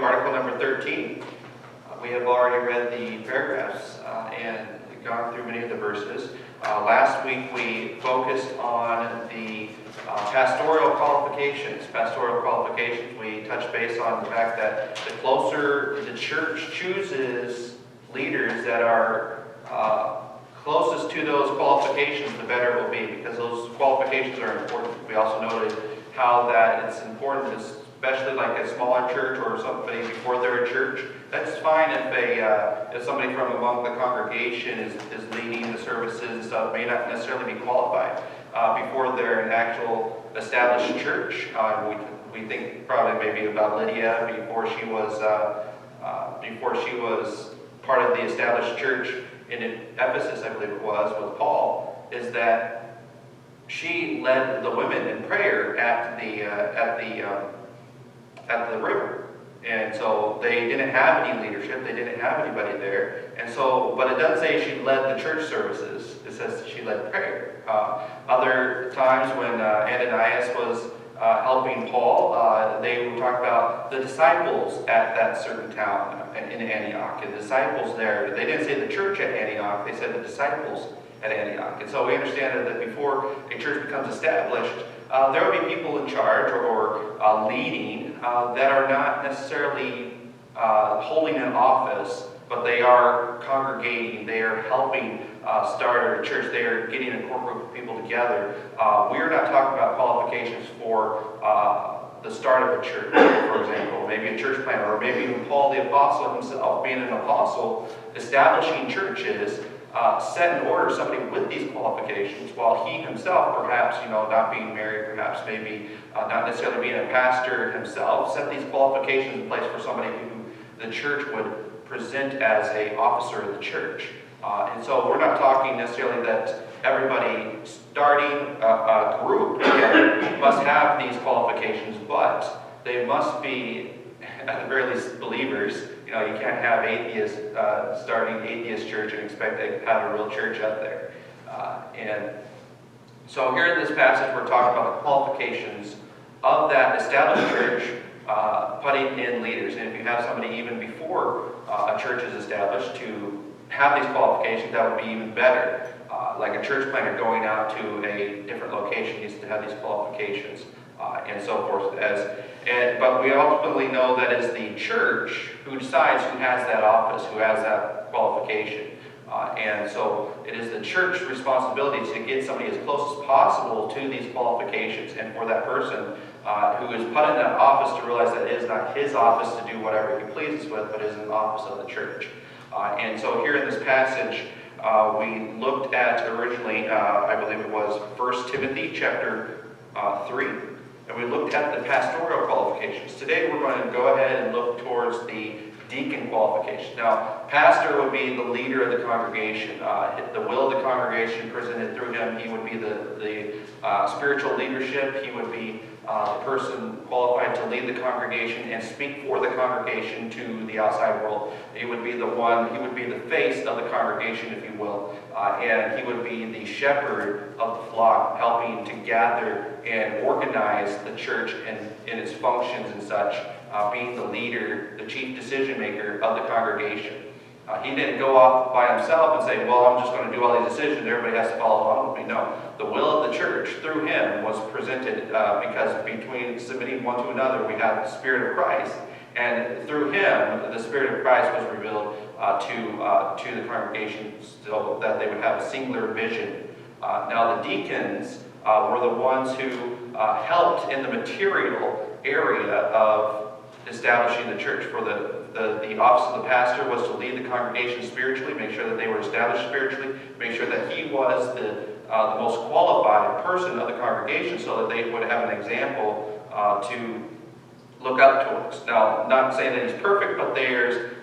article number 13. We have already read the paragraphs and gone through many of the verses. Last week we focused on the pastoral qualifications. We touched base on the fact that the closer the church chooses leaders that are closest to those qualifications, the better it will be, because those qualifications are important. We also noted how that it's important, especially like a smaller church or somebody before they're a church. That's fine if somebody from among the congregation is leading the services and stuff, may not necessarily be qualified before they're an actual established church. We think probably maybe about Lydia before she was part of the established church in Ephesus, I believe it was, with Paul, is that she led the women in prayer at the river. And so they didn't have any leadership, they didn't have anybody there. And so, but it doesn't say she led the church services, it says she led prayer. Other times when Ananias was helping Paul, they would talk about the disciples at that certain town in Antioch. And the disciples there, they didn't say the church at Antioch, they said the disciples at Antioch. And so we understand that before a church becomes established, there will be people in charge or leading that are not necessarily holding an office, but they are congregating, they are helping start a church, they are getting a core group of people together. We are not talking about qualifications for the start of a church, for example, maybe a church planter, or maybe even Paul the Apostle himself, being an apostle, establishing churches, set in order somebody with these qualifications, while he himself, perhaps, not being married, perhaps maybe not necessarily being a pastor himself, set these qualifications in place for somebody who the church would present as an officer of the church. And so we're not talking necessarily that everybody starting a group together must have these qualifications, but they must be, at the very least, believers. You can't have atheists starting atheist church and expect to have a real church out there. And so here in this passage, we're talking about the qualifications of that established church, putting in leaders. And if you have somebody even before a church is established to have these qualifications, that would be even better. Like a church planter going out to a different location needs to have these qualifications, and so forth. But we ultimately know that it's the church who decides who has that office, who has that qualification. And so it is the church's responsibility to get somebody as close as possible to these qualifications, and for that person who is put in that office to realize that it is not his office to do whatever he pleases with, but is an office of the church. And so here in this passage, we looked at originally, I believe it was 1 Timothy chapter 3, and we looked at the pastoral qualifications. Today we're going to go ahead and look towards the deacon qualification. Now, pastor would be the leader of the congregation. The will of the congregation presented through him. He would be the spiritual leadership. He would be the person qualified to lead the congregation and speak for the congregation to the outside world. He would be the face of the congregation, if you will, and he would be the shepherd of the flock, helping to gather and organize the church in its functions and such, being the leader, the chief decision maker of the congregation. He didn't go off by himself and say, well, I'm just going to do all these decisions, everybody has to follow along with me. No, the will of the church through him was presented because between submitting one to another, we have the Spirit of Christ. And through him, the Spirit of Christ was revealed to the congregation so that they would have a singular vision. Now, the deacons were the ones who helped in the material area of establishing the church. For the office of the pastor was to lead the congregation spiritually, make sure that they were established spiritually, make sure that he was the most qualified person of the congregation so that they would have an example to look up towards. Now, not saying that he's perfect, but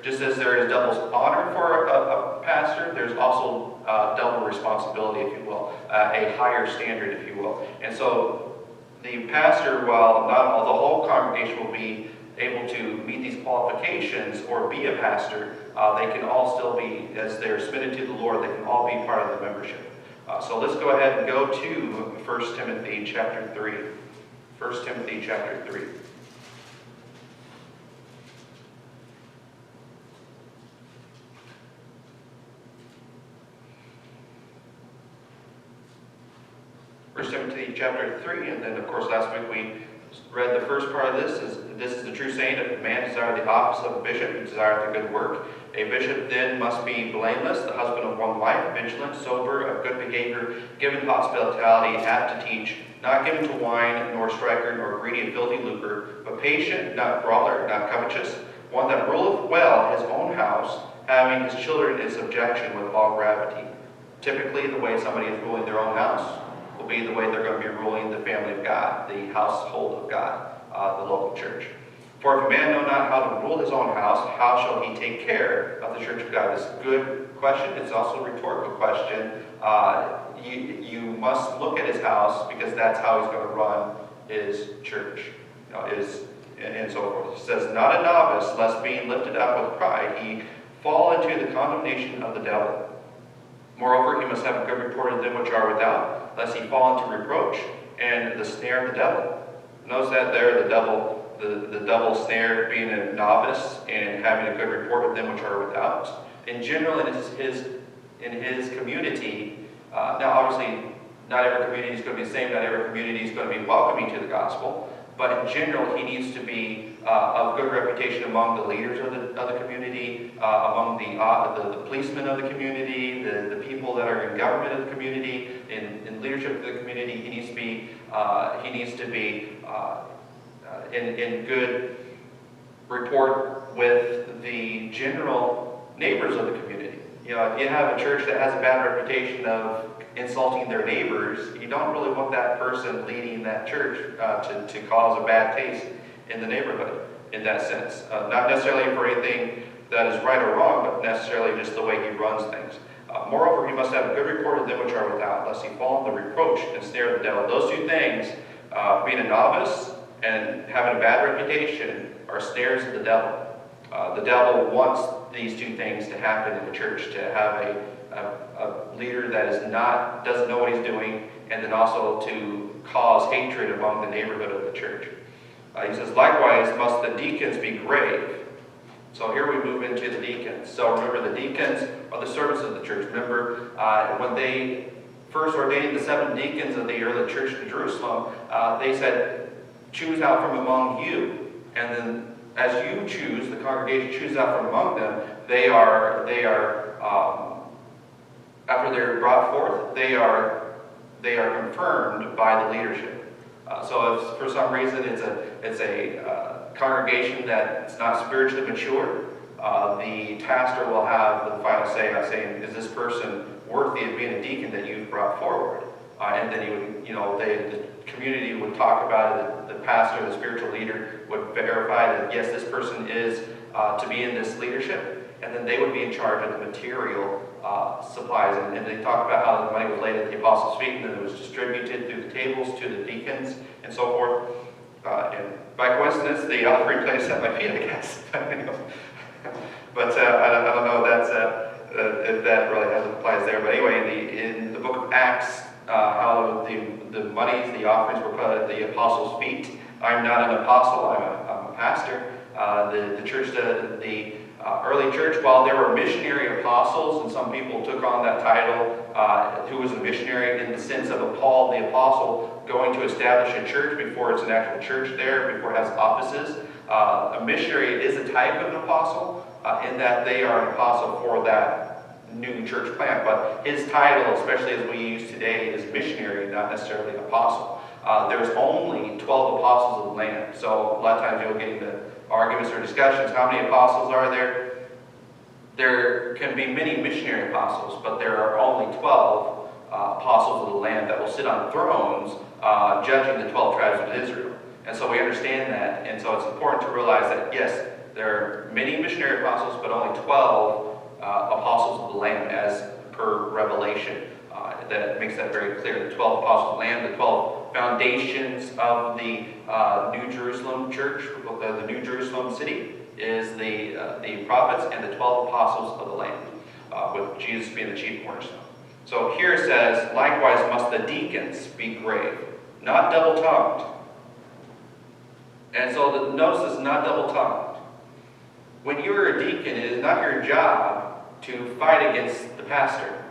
just as there is double honor for a pastor, there's also double responsibility, if you will, a higher standard, if you will. And so the pastor, while not all the whole congregation will be able to meet these qualifications or be a pastor, they can all still be, as they're submitted to the Lord, they can all be part of the membership. So let's go ahead and go to 1 Timothy chapter 3. 1 Timothy chapter 3. 1 Timothy chapter 3, and then of course last week we read the first part of this is the true saying, if a man desire the office of a bishop, he desireth a good work. A bishop then must be blameless, the husband of one wife, vigilant, sober, of good behavior, given hospitality, apt to teach, not given to wine, nor striker, nor greedy of filthy lucre, but patient, not brawler, not covetous, one that ruleth well his own house, having his children in subjection with all gravity. Typically, the way somebody is ruling their own house will be the way they're going to be ruling the family of God, the household of God, the local church. For if a man know not how to rule his own house, how shall he take care of the church of God? This is a good question. It's also a rhetorical question. You must look at his house because that's how he's going to run his church, and so forth. It says, not a novice, lest being lifted up with pride, he fall into the condemnation of the devil. Moreover, he must have a good report of them which are without, lest he fall into reproach and the snare of the devil. Notice that there, the double snare being a novice and having a good report of them which are without. In general, in his community, now obviously not every community is going to be the same, not every community is going to be welcoming to the gospel, but in general, he needs to be of good reputation among the leaders of the community, among the policemen of the community, the people that are in government of the community, in leadership of the community. He needs to be in good report with the general neighbors of the community. If you have a church that has a bad reputation of insulting their neighbors, you don't really want that person leading that church to cause a bad taste in the neighborhood in that sense. Not necessarily for anything that is right or wrong, but necessarily just the way he runs things. Moreover, he must have a good report of them which are without, lest he fall in the reproach and snare of the devil. Those two things, being a novice and having a bad reputation, are snares of the devil. The devil wants these two things to happen in the church, to have a leader that doesn't know what he's doing, and then also to cause hatred among the neighborhood of the church. He says, likewise must the deacons be grave. So here we move into the deacons. So remember, the deacons are the servants of the church. Remember, when they first ordained the 7 deacons of the early church in Jerusalem, they said, choose out from among you. And then as you choose, the congregation chooses out from among them, they are after they're brought forth, they are confirmed by the leadership. So if for some reason it's a congregation that's not spiritually mature, the pastor will have the final say on saying, is this person worthy of being a deacon that you've brought forward? And then the community would talk about it. The pastor, the spiritual leader, would verify that yes, this person is to be in this leadership, and then they would be in charge of the material supplies. And they talk about how the money was laid at the apostles' feet, and then it was distributed through the tables to the deacons and so forth. And by coincidence, the offering plate is at my feet, I guess. But I don't know if that really applies there. But anyway, in the book of Acts, how the monies, the offerings were put at the apostles' feet. I'm not an apostle, I'm a pastor. The church, the early church, while there were missionary apostles, and some people took on that title, who was a missionary in the sense of a Paul the apostle going to establish a church before it's an actual church there, before it has offices. A missionary is a type of an apostle in that they are an apostle for that new church plant, but his title, especially as we use today, is missionary, not necessarily apostle. There's only 12 apostles of the Lamb, so a lot of times you'll get into arguments or discussions. How many apostles are there? There can be many missionary apostles, but there are only 12 apostles of the Lamb that will sit on thrones judging the 12 tribes of Israel. And so we understand that, and so it's important to realize that yes, there are many missionary apostles, but only 12 apostles of the Lamb as per Revelation. That makes that very clear. The 12 apostles of the Lamb, the 12 foundations of the New Jerusalem church, the New Jerusalem city, is the prophets and the 12 apostles of the Lamb, with Jesus being the chief cornerstone. So here it says, likewise must the deacons be grave, not double-tongued. And so notice it's not double-tongued. When you're a deacon, it is not your job to fight against the pastor.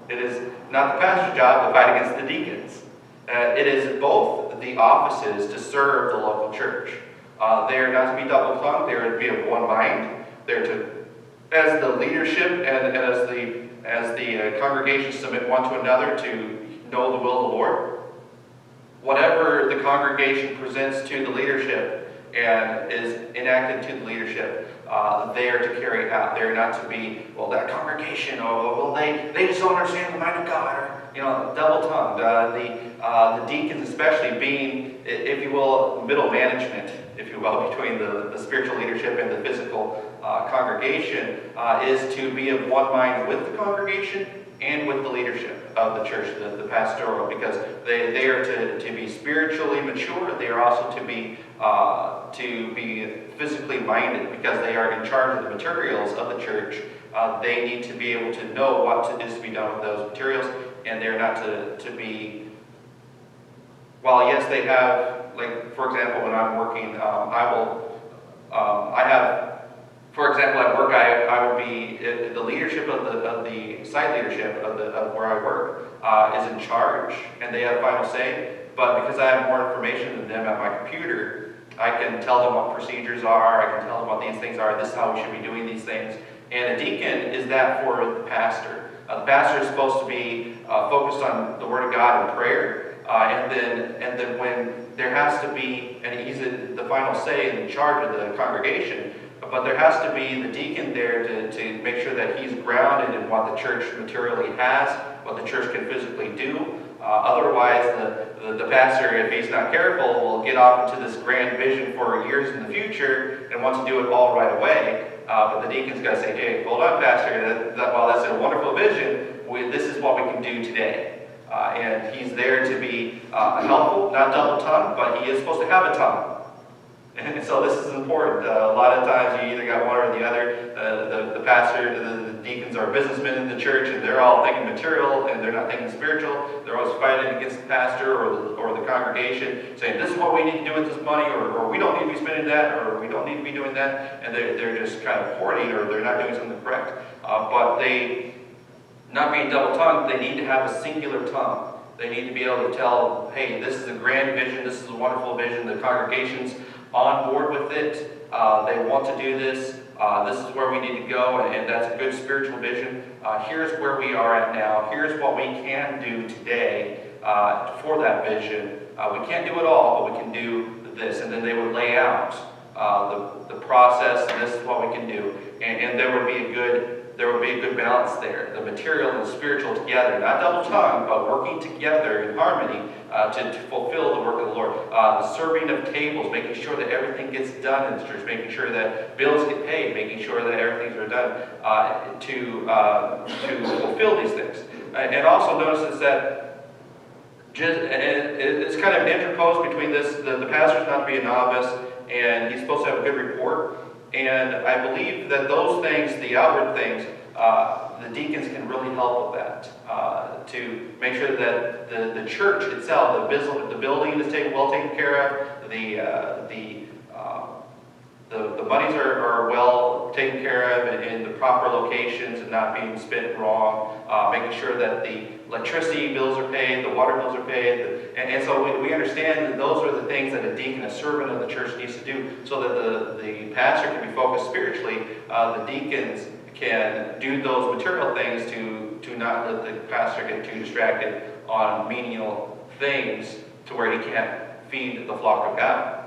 It is not the pastor's job to fight against the deacons. It is both the offices to serve the local church. They are not to be double-tongued. They are to be of one mind. They're to, as the leadership and as the congregation, submit one to another to know the will of the Lord. Whatever the congregation presents to the leadership and is enacted to the leadership, they are to carry out. They're not to be, well, that congregation, oh, well, they just don't understand the mind of God, or, double-tongued. The deacons especially being, if you will, middle management, if you will, between the spiritual leadership and the physical congregation, is to be of one mind with the congregation and with the leadership of the church, the pastoral, because they are to be spiritually mature. They are also to be physically minded, because they are in charge of the materials of the church. They need to be able to know what is to be done with those materials, and they're not to be, while yes, they have, like, for example, when I'm working, I have, for example, at work, I would be, the leadership of the site leadership of where I work is in charge, and they have final say. But because I have more information than them at my computer, I can tell them what procedures are, I can tell them what these things are, this is how we should be doing these things. And a deacon is that for the pastor. The pastor is supposed to be focused on the Word of God and prayer, and then when there has to be, and he's the final say in charge of the congregation, but there has to be the deacon there to make sure that he's grounded in what the church materially has, what the church can physically do. Otherwise, the pastor, if he's not careful, will get off into this grand vision for years in the future and want to do it all right away. But the deacon's got to say, hey, hold on, pastor, while that's a wonderful vision, this is what we can do today. And he's there to be helpful, not double-tongued, but he is supposed to have a tongue. And so this is important. A lot of times you either got one or the other. The pastor, the deacons are businessmen in the church, and they're all thinking material, and they're not thinking spiritual. They're always fighting against the pastor or the congregation, saying this is what we need to do with this money, or we don't need to be spending that, or we don't need to be doing that. And they're just kind of hoarding, or they're not doing something correct. But they, not being double-tongued, they need to have a singular tongue. They need to be able to tell, hey, this is a grand vision, this is a wonderful vision, the congregation's on board with it, they want to do this, this is where we need to go, and that's a good spiritual vision. Here's where we are at now, here's what we can do today for that vision. We can't do it all, but we can do this. And then they would lay out the process, and this is what we can do. And there would be a good balance there. The material and the spiritual together, not double-tongued, but working together in harmony to fulfill the work of the Lord. The serving of tables, making sure that everything gets done in the church, making sure that bills get paid, making sure that everything's done to fulfill these things. And also notice that it's kind of interposed between this, the pastor's not to be a novice, and he's supposed to have a good report. And I believe that those things, the outward things, the deacons can really help with that. To make sure that the church itself, the building is well taken care of, the monies are well taken care of in the proper locations and not being spent wrong, making sure that the electricity bills are paid, the water bills are paid, and so we understand that those are the things that a deacon, a servant of the church, needs to do so that the pastor can be focused spiritually. The deacons can do those material things to not let the pastor get too distracted on menial things to where he can't feed the flock of God.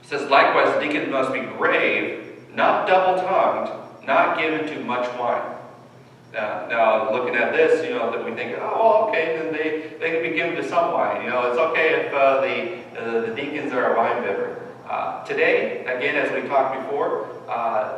It says, likewise, the deacon must be grave, not double-tongued, not given to much wine. Now, looking at this, that we think, oh, well, okay, then they can be given to some wine. It's okay if the deacons are a wine bibber. Today, again, as we talked before,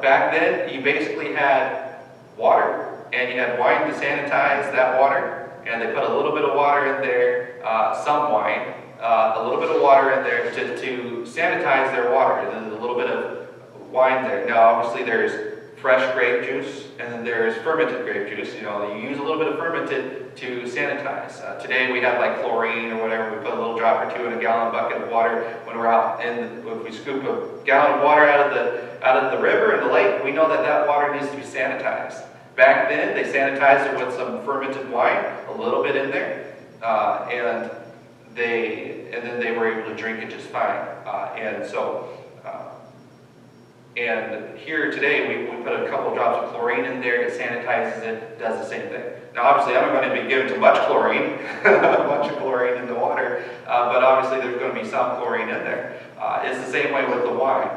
back then, you basically had water, and you had wine to sanitize that water, and they put a little bit of water in there, some wine, a little bit of water in there to sanitize their water. There's a little bit of wine there. Now, obviously, there's fresh grape juice, and then there's fermented grape juice. You use a little bit of fermented to sanitize. Today we have like chlorine or whatever. We put a little drop or two in a gallon bucket of water when we're out, and if we scoop a gallon of water out of the river and the lake, we know that water needs to be sanitized. Back then, they sanitized it with some fermented wine, a little bit in there, and then they were able to drink it just fine. And here today, we put a couple of drops of chlorine in there, it sanitizes it, does the same thing. Now obviously I'm not going to be given too much chlorine, a bunch of chlorine in the water, but obviously there's going to be some chlorine in there. It's the same way with the wine.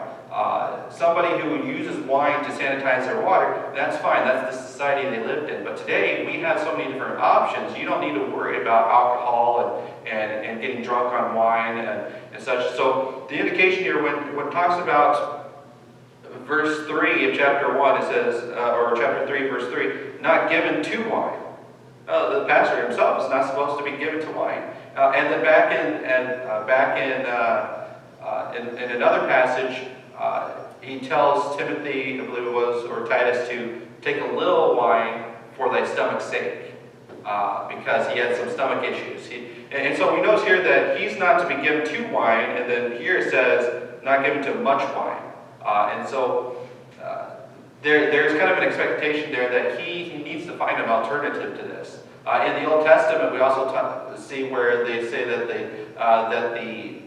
Somebody who uses wine to sanitize their water, that's fine, that's the society they lived in. But today, we have so many different options. You don't need to worry about alcohol and getting drunk on wine and such. So the indication here, when it talks about verse 3 of chapter 1, it says, or chapter 3, verse 3, not given to wine. The pastor himself is not supposed to be given to wine. And then back in another passage, he tells Timothy, I believe it was, or Titus, to take a little wine for thy stomach's sake, because he had some stomach issues. And so we notice here that he's not to be given to wine, and then here it says, not given to much wine. And so there's kind of an expectation there that he needs to find an alternative to this. In the Old Testament, we also see where they say that the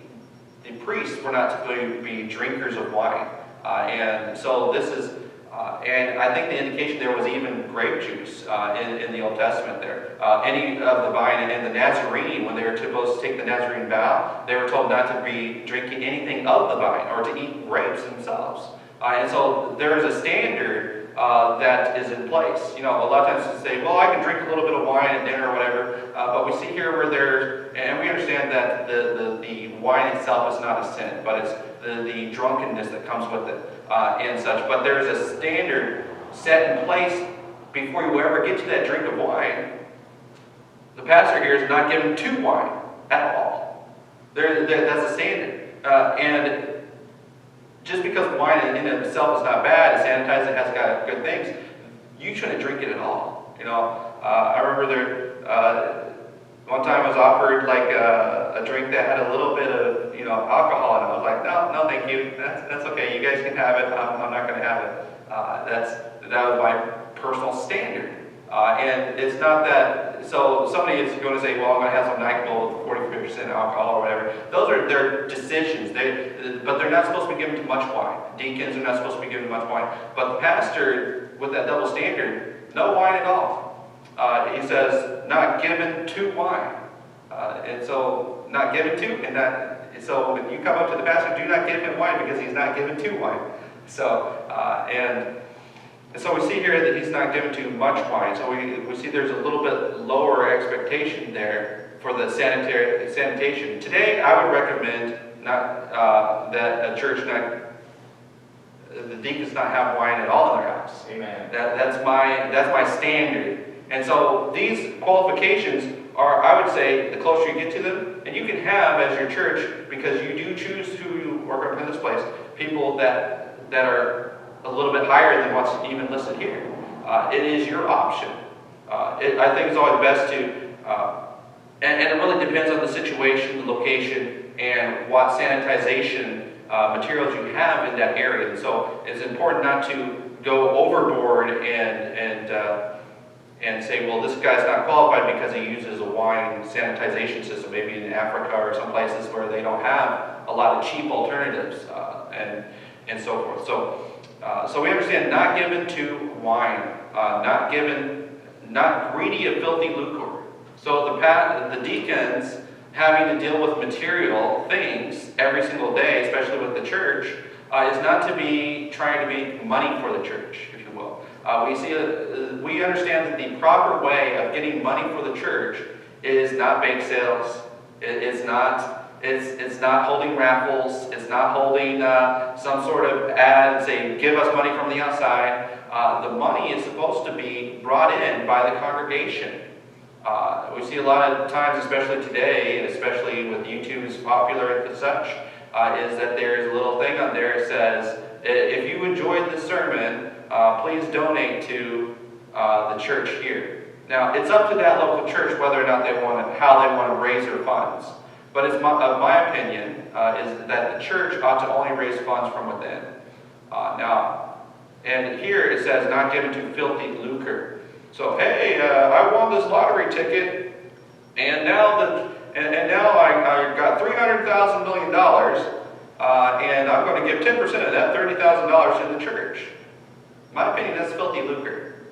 priests were not to be drinkers of wine. And so this is, and I think the indication there was even grape juice in the Old Testament there. Any of the vine, and the Nazarene, when they were supposed to take the Nazarene vow, they were told not to be drinking anything of the vine or to eat grapes themselves. And so there is a standard that is in place. You know, a lot of times they say, well, I can drink a little bit of wine at dinner or whatever, but we see here where there's, and we understand that the wine itself is not a sin, but it's the drunkenness that comes with it and such. But there's a standard set in place before you ever get to that drink of wine. The pastor here is not given to wine at all. That's a standard. And just because wine in itself is not bad, it sanitizes it, has got good things, you shouldn't drink it at all. You know, I remember one time I was offered like a drink that had a little bit of alcohol in it. I was like, no, thank you. That's okay. You guys can have it. I'm not going to have it. That was my personal standard. And it's not that. So somebody is going to say, well, I'm going to have some NyQuil with 40% alcohol or whatever. Those are their decisions. But they're not supposed to be given to much wine. Deacons are not supposed to be given much wine. But the pastor, with that double standard, no wine at all. He says, not given to wine. And so, not given to, and not. So when you come up to the pastor, do not give him wine because he's not given to wine. So, and so we see here that he's not given to much wine. So we see there's a little bit lower expectation there for the sanitation. Today, I would recommend that a church the deacons not have wine at all in their house. Amen. That's my standard. And so these qualifications are, I would say, the closer you get to them, and you can have as your church, because you do choose who you are in this place, people that are a little bit higher than what's even listed here. It is your option. I think it's always best to, and it really depends on the situation, the location, and what sanitization materials you have in that area. And so it's important not to go overboard and say, well, this guy's not qualified because he uses a wine sanitization system, maybe in Africa or some places where they don't have a lot of cheap alternatives and so forth. So we understand not given to wine, not greedy of filthy lucre. So the deacons having to deal with material things every single day, especially with the church, is not to be trying to make money for the church, if you will. We understand that the proper way of getting money for the church is not bake sales. It's not holding raffles. It's not holding some sort of ad and saying, give us money from the outside. The money is supposed to be brought in by the congregation. We see a lot of times, especially today, and especially with YouTube is popular and such, is that there's a little thing on there that says, if you enjoyed this sermon, please donate to the church here. Now, it's up to that local church whether or not how they want to raise their funds. But it's my opinion is that the church ought to only raise funds from within. And here it says, not given to filthy lucre. So, hey, I won this lottery ticket, and now and now I got $300,000 million, and I'm going to give 10% of that, $30,000 to the church. In my opinion, that's filthy lucre.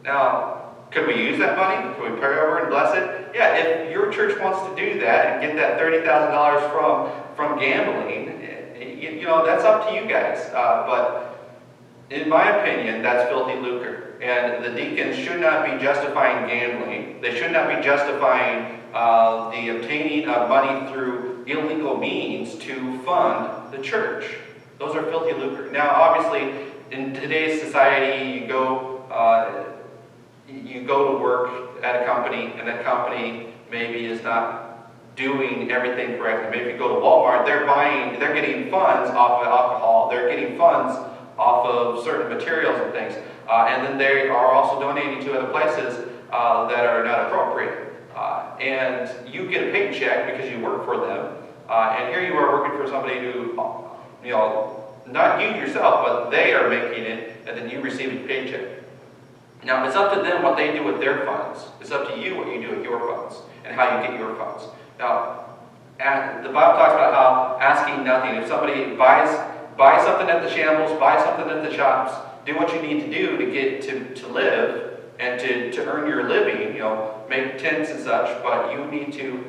Now, could we use that money? Could we pray over and bless it? Yeah, if your church wants to do that and get that $30,000 from gambling, that's up to you guys. But in my opinion, that's filthy lucre. And the deacons should not be justifying gambling. They should not be justifying the obtaining of money through illegal means to fund the church. Those are filthy lucre. Now, obviously, in today's society, you go to work at a company, and that company maybe is not doing everything correctly. Maybe you go to Walmart, they're getting funds off of alcohol, they're getting funds off of certain materials and things, and then they are also donating to other places that are not appropriate. And you get a paycheck because you work for them, and here you are working for somebody who, not you yourself, but they are making it, and then you receive a paycheck. Now, it's up to them what they do with their funds. It's up to you what you do with your funds and how you get your funds. Now, the Bible talks about how asking nothing. If somebody buys something at the shambles, buy something at the shops, do what you need to do to get to live and to earn your living, make tents and such, but you need to,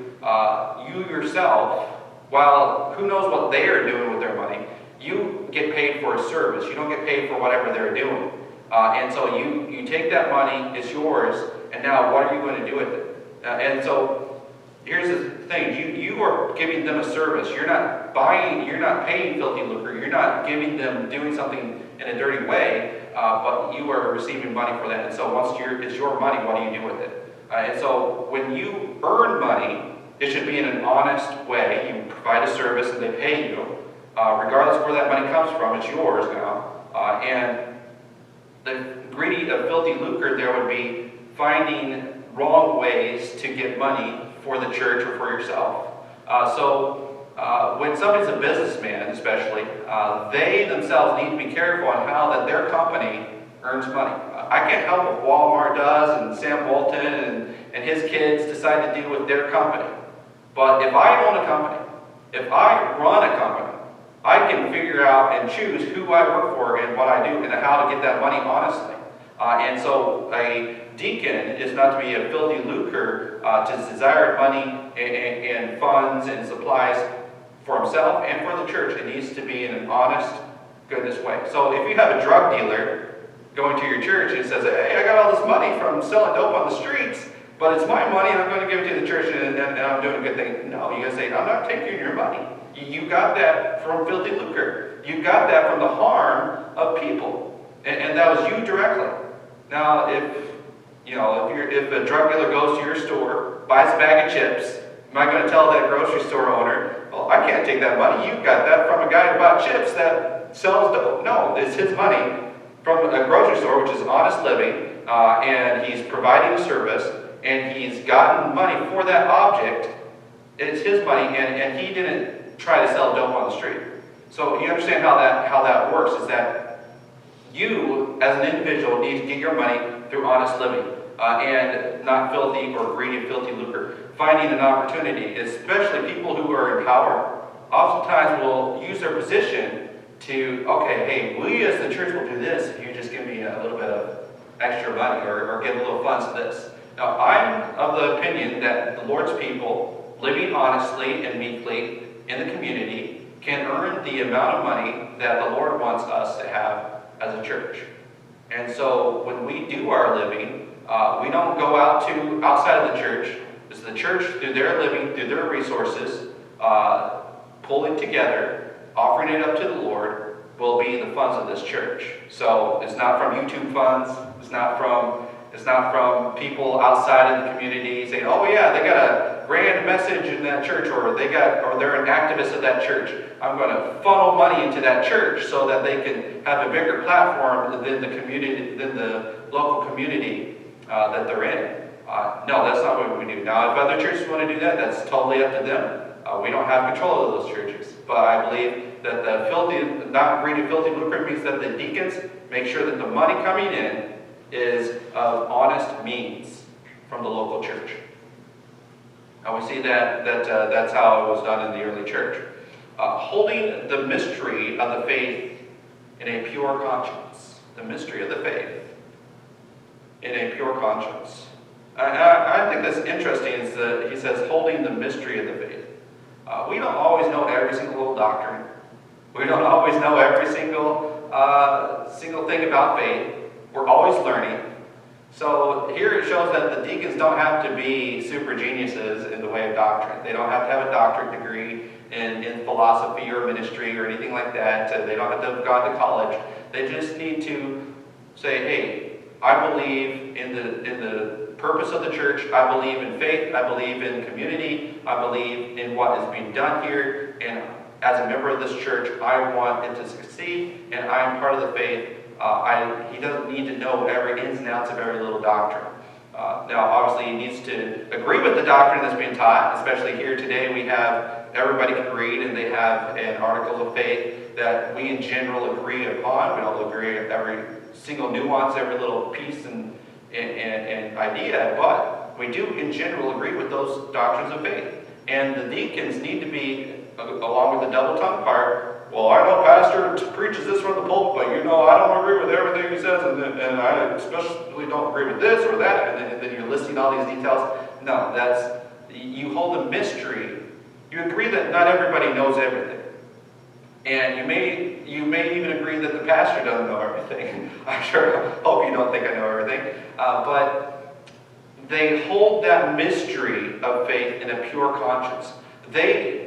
you yourself, while who knows what they are doing with their money, you get paid for a service. You don't get paid for whatever they're doing. And so you take that money, it's yours, and now what are you going to do with it? And so here's the thing, you are giving them a service. You're not paying filthy lucre. You're not giving them, doing something in a dirty way, but you are receiving money for that. And so once it's your money, what do you do with it? And so when you earn money, it should be in an honest way. You provide a service and they pay you. Regardless of where that money comes from, it's yours now. And the greedy of filthy lucre there would be finding wrong ways to get money for the church or for yourself. So when somebody's a businessman especially, they themselves need to be careful on how that their company earns money. I can't help what Walmart does and Sam Walton and his kids decide to do with their company. But if I own a company, if I run a company, I can figure out and choose who I work for and what I do and how to get that money honestly. And so a deacon is not to be a filthy lucre to desire money and funds and supplies for himself and for the church. It needs to be in an honest, goodness way. So if you have a drug dealer going to your church and says, hey, I got all this money from selling dope on the streets, but it's my money and I'm going to give it to the church and I'm doing a good thing. No, you got to say, I'm not taking your money. You got that from filthy lucre. You got that from the harm of people. And that was you directly. Now, if a drug dealer goes to your store, buys a bag of chips, am I going to tell that grocery store owner, well, I can't take that money. You got that from a guy who bought chips that sells dope. No, it's his money from a grocery store, which is honest living, and he's providing a service, and he's gotten money for that object. It's his money, and he didn't try to sell dope on the street. So you understand how that works, is that you, as an individual, need to get your money through honest living and not filthy or greedy, filthy lucre. Finding an opportunity, especially people who are in power, oftentimes will use their position to, okay, hey, we as the church will do this if you just give me a little bit of extra money or give a little funds to this. Now, I'm of the opinion that the Lord's people, living honestly and meekly in the community, can earn the amount of money that the Lord wants us to have as a church. And so when we do our living, we don't go outside of the church. It's the church, through their living, through their resources, pulling together, offering it up to the Lord, will be the funds of this church. So it's not from YouTube funds. It's not from people outside of the community saying, oh yeah, they got a grand message in that church, or they're an activist of that church. I'm going to funnel money into that church so that they can have a bigger platform than the local community that they're in. No, that's not what we do. Now, if other churches want to do that, that's totally up to them. We don't have control of those churches. But I believe that the filthy, not greedy, filthy lucre means that the deacons make sure that the money coming in is of honest means from the local church. We see that's how it was done in the early church. Holding the mystery of the faith in a pure conscience. The mystery of the faith in a pure conscience. I think that's interesting is that he says holding the mystery of the faith. We don't always know every single little doctrine. We don't always know every single thing about faith. We're always learning. So here it shows that the deacons don't have to be super geniuses in the way of doctrine. They don't have to have a doctorate degree in philosophy or ministry or anything like that. They don't have to have gone to college. They just need to say, hey, I believe in the purpose of the church. I believe in faith. I believe in community. I believe in what is being done here. And as a member of this church, I want it to succeed, and I am part of the faith. He doesn't need to know every ins and outs of every little doctrine. Now, obviously, he needs to agree with the doctrine that's being taught, especially here today. We have everybody can read, and they have an article of faith that we in general agree upon. We don't agree with every single nuance, every little piece and idea, but we do in general agree with those doctrines of faith. And the deacons need to be, along with the double tongue part, well, I know pastor preaches this from the pulpit, but I don't agree with everything he says, and I especially don't agree with this or that, and then you're listing all these details. No, you hold a mystery. You agree that not everybody knows everything. And you may even agree that the pastor doesn't know everything. I sure hope you don't think I know everything. But they hold that mystery of faith in a pure conscience. They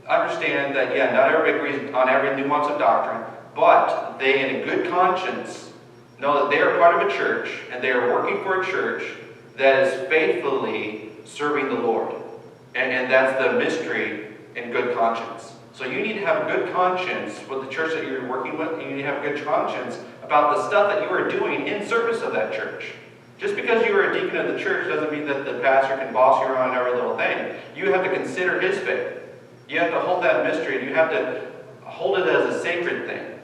understand that, not everybody agrees on every nuance of doctrine, but they, in a good conscience, know that they are part of a church, and they are working for a church that is faithfully serving the Lord. And that's the mystery in good conscience. So you need to have a good conscience with the church that you're working with, and you need to have a good conscience about the stuff that you are doing in service of that church. Just because you are a deacon of the church doesn't mean that the pastor can boss you around every little thing. You have to consider his faith. You have to hold that mystery, and you have to hold it as a sacred thing.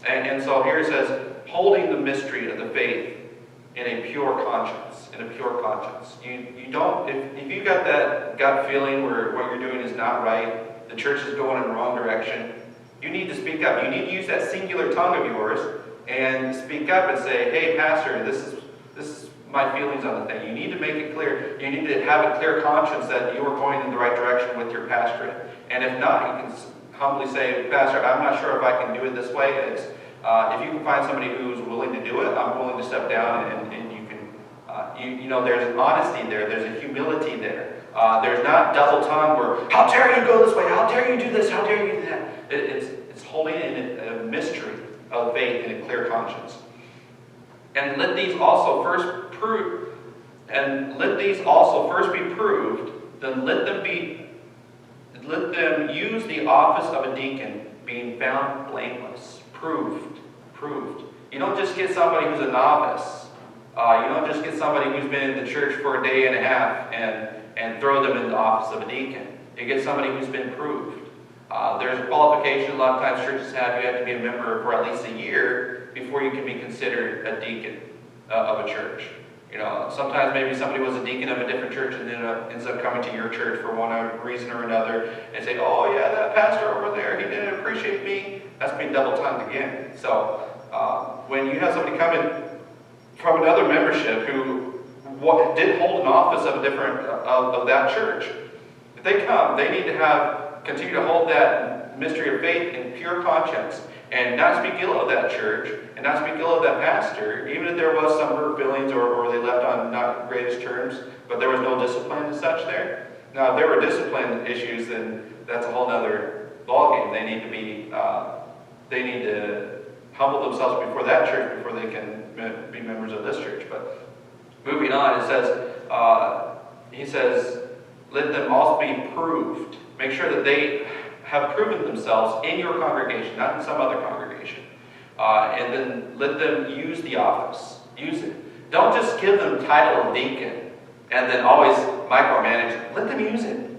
And so here it says, holding the mystery of the faith in a pure conscience. In a pure conscience. You don't, if you got that gut feeling where what you're doing is not right, the church is going in the wrong direction, you need to speak up. You need to use that singular tongue of yours and speak up and say, hey, pastor, this is my feelings on the thing. You need to make it clear. You need to have a clear conscience that you are going in the right direction with your pastorate. And if not, you can humbly say, pastor, I'm not sure if I can do it this way. If you can find somebody who's willing to do it, I'm willing to step down, and you can, there's an honesty there. There's a humility there. There's not double tongue where, how dare you go this way? How dare you do this? How dare you do that? It's holding in a mystery of faith in a clear conscience. And let these also first be proved, then let them use the office of a deacon, being found blameless. Proved. You don't just get somebody who's a novice. You don't just get somebody who's been in the church for a day and a half and throw them in the office of a deacon. You get somebody who's been proved. There's a qualification a lot of times churches have. You have to be a member for at least a year before you can be considered a deacon of a church. Sometimes maybe somebody was a deacon of a different church and then ends up coming to your church for one reason or another and say, oh yeah, that pastor over there, he didn't appreciate me. That's being double-tongued again. So when you have somebody coming from another membership who did hold an office of that church, if they come, they need to continue to hold that mystery of faith in pure conscience and not speak ill of that church and not speak ill of that pastor, even if there was some hurt feelings or they left on not greatest terms, but there was no discipline as such there. Now, if there were discipline issues, then that's a whole other ballgame. They need to humble themselves before that church before they can be members of this church. But moving on, he says, let them also be proved. Make sure that they have proven themselves in your congregation, not in some other congregation. And then let them use the office. Use it. Don't just give them title of deacon and then always micromanage it. Let them use it.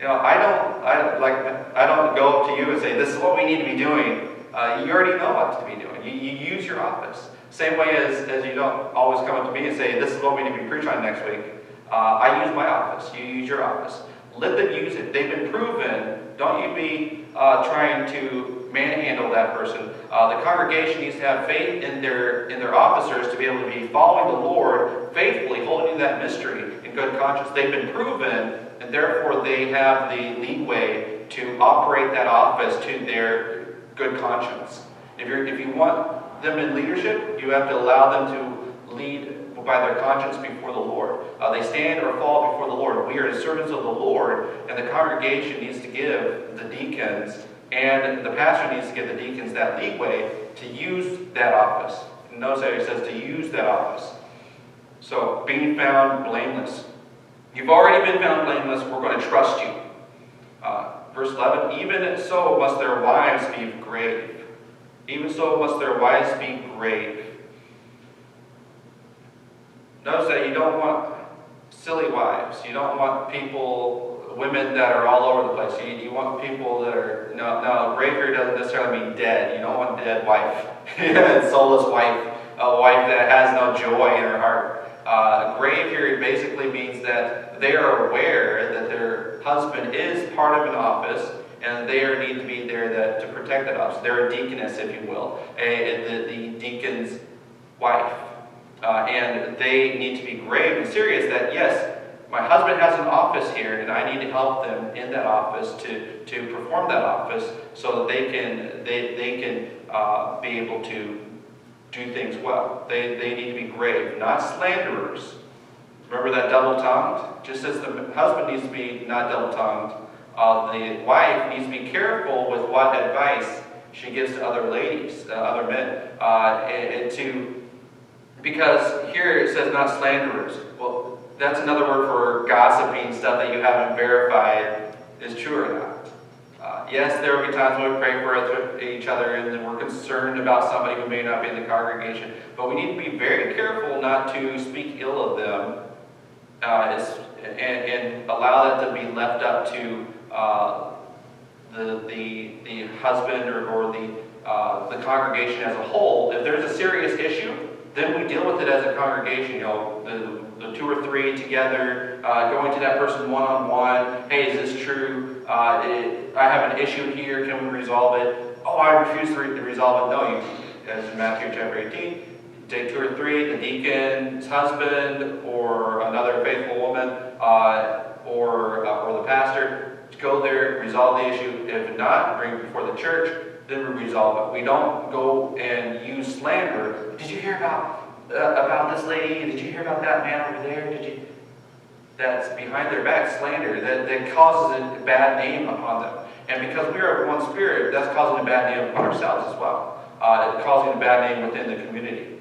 I don't go up to you and say, this is what we need to be doing. You already know what to be doing. You use your office. Same way as you don't always come up to me and say, this is what we need to be preaching on next week. I use my office. You use your office. Let them use it. They've been proven. Don't you be trying to manhandle that person. The congregation needs to have faith in their officers to be able to be following the Lord faithfully, holding that mystery in good conscience. They've been proven, and therefore they have the leeway to operate that office to their good conscience. If you want them in leadership, you have to allow them to lead by their conscience before the Lord. They stand or fall before the Lord. We are the servants of the Lord, and the congregation needs to give the deacons, and the pastor needs to give the deacons that leeway to use that office. And notice how he says to use that office. So, being found blameless. You've already been found blameless. We're going to trust you. Verse 11, even so must their wives be grave. Even so must their wives be grave. Notice that you don't want silly wives. You don't want women that are all over the place. You want people that are, now grave here doesn't necessarily mean dead. You don't want a dead wife. A soulless wife. A wife that has no joy in her heart. Grave here basically means that they are aware that their husband is part of an office, and they need to be there to protect that office. They're a deaconess, if you will, the deacon's wife. And they need to be grave and serious that, yes, my husband has an office here, and I need to help them in that office to perform that office so that they can be able to do things well. They need to be grave, not slanderers. Remember that double-tongued? Just as the husband needs to be not double-tongued, the wife needs to be careful with what advice she gives to other ladies, other men, because here it says not slanderers. Well, that's another word for gossiping stuff that you haven't verified is true or not. Yes, there will be times when we pray for each other and we're concerned about somebody who may not be in the congregation, but we need to be very careful not to speak ill of them and allow that to be left up to the husband or the congregation as a whole. If there's a serious issue, then we deal with it as a congregation. The two or three together, going to that person one-on-one. Hey, is this true? I have an issue here. Can we resolve it? Oh, I refuse to resolve it. No, as in Matthew chapter 18, take two or three, the deacon's husband or another faithful woman or the pastor, go there, resolve the issue. If not, bring it before the church. Then we resolve it. We don't go and use slander. Did you hear about this lady? Did you hear about that man over there? That's behind their back slander. That causes a bad name upon them. And because we are of one spirit, that's causing a bad name upon ourselves as well. Causing a bad name within the community.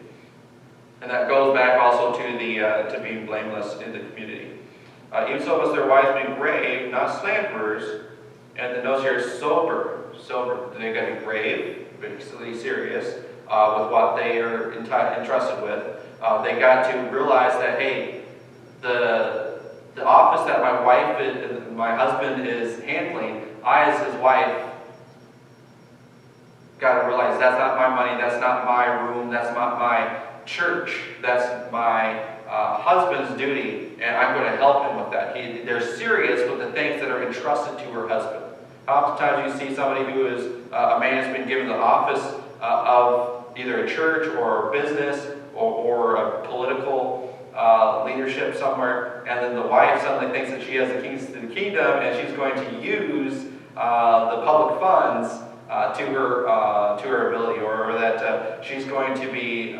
And that goes back also to being blameless in the community. Even so must their wives be grave, not slanderers. And the notes here is sober. They've got to be grave, basically serious with what they are entrusted with. They got to realize that, hey, the office that my husband is handling, I as his wife got to realize that's not my money, that's not my room, that's not my church, that's my husband's duty, and I'm going to help him with that. They're serious with the things that are entrusted to her husband. Oftentimes you see somebody who is a man has been given the office of either a church or a business or a political leadership somewhere, and then the wife suddenly thinks that she has the keys to the kingdom and she's going to use the public funds to her ability, or that she's going to be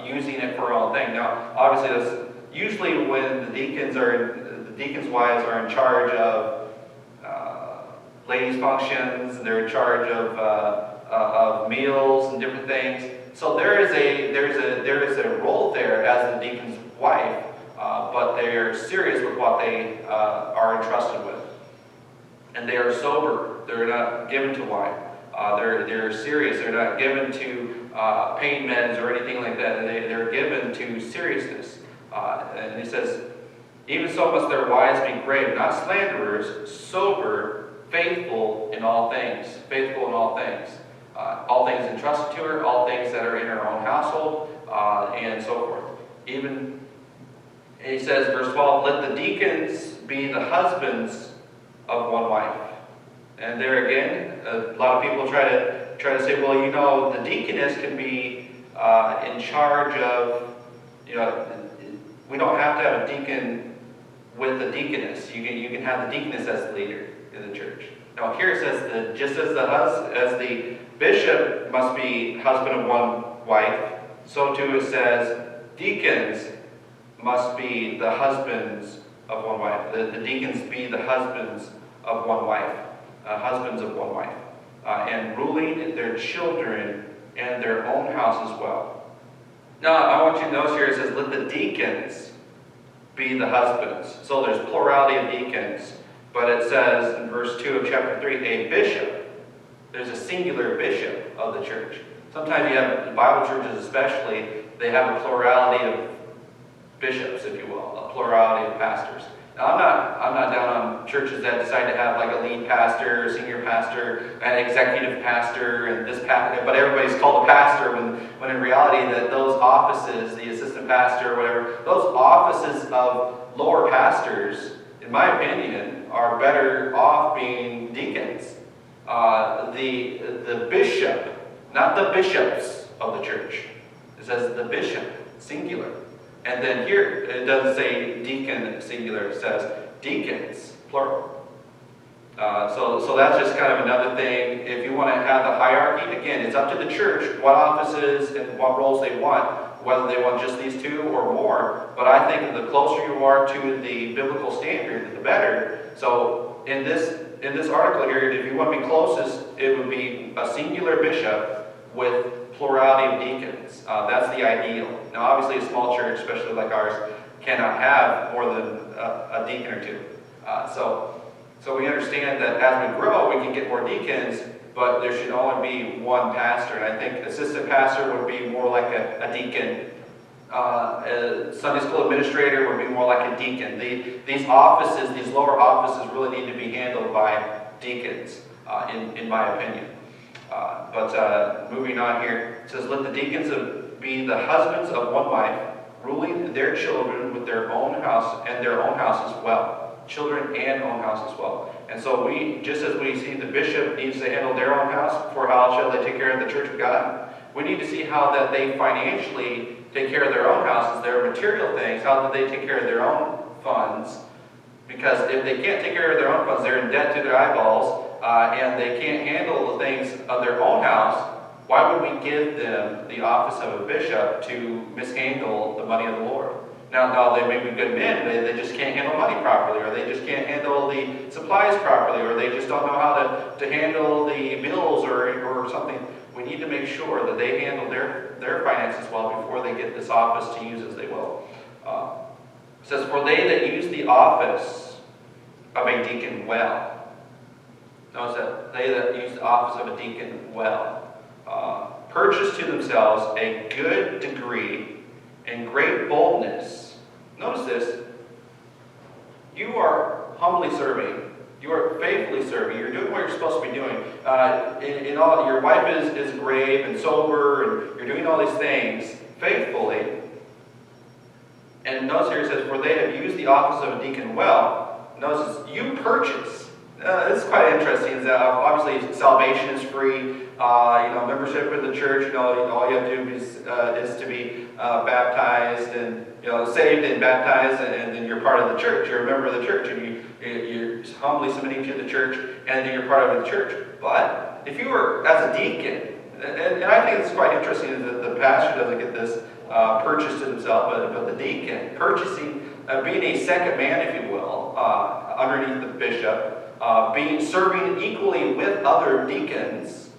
using it for her own thing. Now, obviously, that's usually when the deacons' wives are in charge of ladies' functions. They're in charge of meals and different things. So there is a role there as the deacon's wife, but they are serious with what they are entrusted with, and they are sober. They're not given to wine. They're serious. They're not given to pain meds or anything like that. They're given to seriousness. And he says, even so must their wives be grave, not slanderers, sober, faithful in all things. Faithful in all things. All things entrusted to her, all things that are in her own household, and so forth. Even, he says, verse 12, let the deacons be the husbands of one wife. And there again, a lot of people try to say, well, you know, the deaconess can be in charge of, you know, we don't have to have a deacon with the deaconess. You can have the deaconess as the leader in the church. Now here it says that just as the bishop must be husband of one wife, so too it says deacons must be the husbands of one wife. The deacons be the husbands of one wife. Husbands of one wife. And ruling their children and their own house as well. Now I want you to notice here it says, let the deacons be the husbands. So there's plurality of deacons. But it says in verse 2 of chapter 3, a bishop. There's a singular bishop of the church. Sometimes you have, in Bible churches especially, they have a plurality of bishops, if you will, a plurality of pastors. Now, I'm not down on churches that decide to have like a lead pastor, a senior pastor, an executive pastor, and this pastor, but everybody's called a pastor when in reality that those offices, the assistant pastor or whatever, those offices of lower pastors, in my opinion, are better off being deacons. The bishop, not the bishops of the church. It says the bishop, singular. And then here, it doesn't say deacon, singular. It says deacons, plural. So that's just kind of another thing. If you want to have the hierarchy, again, it's up to the church what offices and what roles they want, whether they want just these two or more. But I think the closer you are to the biblical standard, the better. So in this article here, if you want to be closest, it would be a singular bishop with plurality of deacons. That's the ideal. Now, obviously, a small church, especially like ours, cannot have more than a deacon or two. So we understand that as we grow, we can get more deacons, but there should only be one pastor. And I think assistant pastor would be more like a deacon. A Sunday school administrator would be more like a deacon. These offices, these lower offices, really need to be handled by deacons, in my opinion. But moving on here, it says, let the deacons be the husbands of one wife, ruling their children with their own house and their own house as well. Children and own house as well. And so just as we see the bishop needs to handle their own house, for how shall they take care of the church of God, we need to see how that they financially take care of their own houses, their material things, how that they take care of their own funds. Because if they can't take care of their own funds, they're in debt to their eyeballs, and they can't handle the things of their own house, why would we give them the office of a bishop to mishandle the money of the Lord? Now they may be good men, they just can't handle money properly, or they just can't handle the supplies properly, or they just don't know how to handle the bills or something. We need to make sure that they handle their finances well before they get this office to use as they will. It says, for they that use the office of a deacon well. Notice that they that use the office of a deacon well purchase to themselves a good degree and great boldness. Notice this. You are humbly serving. You are faithfully serving. You're doing what you're supposed to be doing. In all, your wife is grave and sober, and you're doing all these things faithfully. And notice here it says, for they have used the office of a deacon well. Notice you purchase. This is quite interesting. Obviously, salvation is free. Membership in the church. All you have to do is to be baptized and saved and baptized, and then you're part of the church. You're a member of the church, and you're humbly submitting to the church, and then you're part of the church. But if you were as a deacon, and I think it's quite interesting that the pastor doesn't get this purchase to himself, but the deacon purchasing, being a second man, if you will, underneath the bishop. Serving equally with other deacons,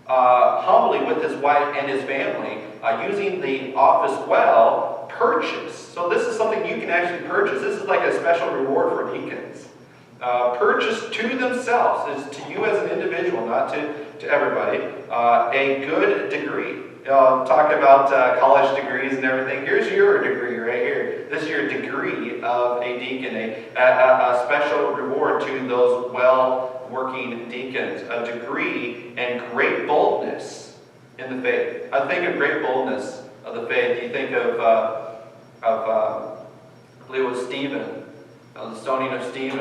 humbly with his wife and his family, using the office well, purchase. So this is something you can actually purchase. This is like a special reward for deacons. Purchase to themselves, is to you as an individual, not to everybody, a good degree. Talk about college degrees and everything. Here's your degree right here. This is your degree of a deacon, a special reward to those well-working deacons. A degree and great boldness in the faith. I think of great boldness of the faith. You think of I believe it was Stephen. The stoning of Stephen.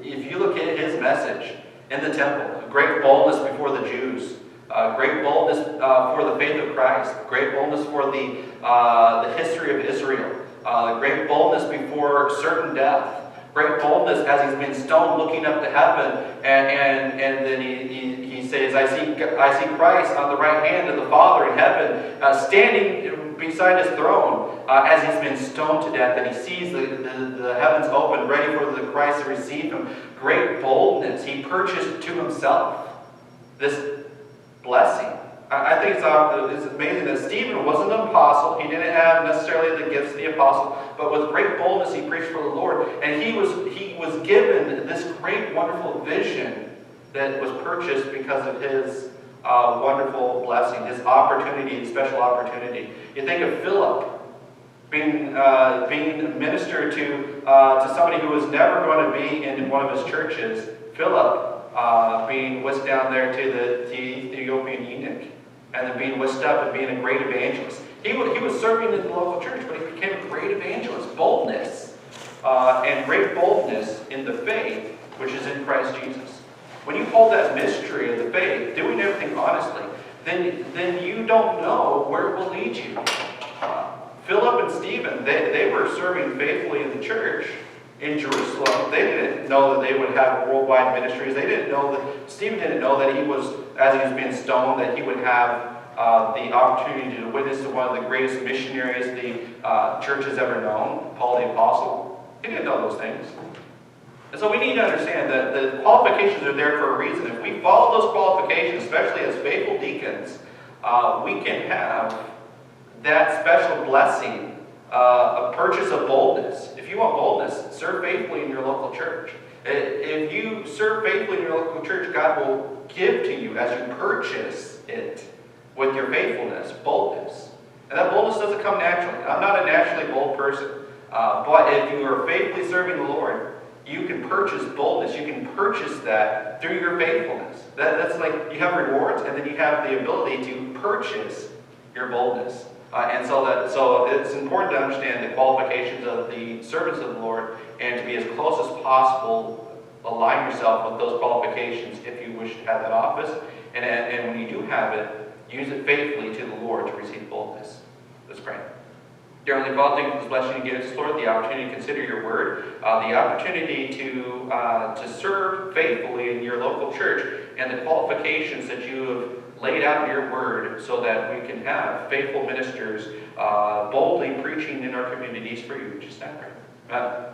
If you look at his message in the temple, great boldness before the Jews, great boldness for the faith of Christ, great boldness for the history of Israel, great boldness before certain death, great boldness as he's been stoned looking up to heaven, and then he says, I see Christ on the right hand of the Father in heaven, standing beside his throne as he's been stoned to death, and he sees the heavens open, ready for the Christ to receive him. Great boldness. He purchased to himself this blessing. I think it's amazing that Stephen wasn't an apostle. He didn't have necessarily the gifts of the apostle, but with great boldness he preached for the Lord. And he was given this great, wonderful vision that was purchased because of his wonderful blessing, his opportunity, his special opportunity. You think of Philip being ministered to somebody who was never going to be in one of his churches. Philip being whisked down there to the Ethiopian eunuch, and then being whisked up and being a great evangelist. He was serving in the local church, but he became a great evangelist. Boldness, and great boldness in the faith, which is in Christ Jesus. When you hold that mystery of the faith, doing everything honestly, then you don't know where it will lead you. Philip and Stephen, they were serving faithfully in the church in Jerusalem. They didn't know that they would have worldwide ministries. Stephen didn't know that he was, as he was being stoned, that he would have the opportunity to witness to one of the greatest missionaries the church has ever known, Paul the Apostle. He didn't know those things. And so we need to understand that the qualifications are there for a reason. If we follow those qualifications, especially as faithful deacons, we can have that special blessing, a purchase of boldness. If you want boldness, serve faithfully in your local church. If you serve faithfully in your local church, God will give to you, as you purchase it with your faithfulness, boldness. And that boldness doesn't come naturally. I'm not a naturally bold person. But if you are faithfully serving the Lord, you can purchase boldness. You can purchase that through your faithfulness. That's like you have rewards, and then you have the ability to purchase your boldness. And so it's important to understand the qualifications of the servants of the Lord, and to be as close as possible, align yourself with those qualifications if you wish to have that office. And when you do have it, use it faithfully to the Lord to receive boldness. Let's pray. Dear Heavenly Father, thank you for this blessing you give us, Lord, the opportunity to consider your word, the opportunity to serve faithfully in your local church, and the qualifications that you have laid out in your word, so that we can have faithful ministers boldly preaching in our communities for you. Just that pray. Amen.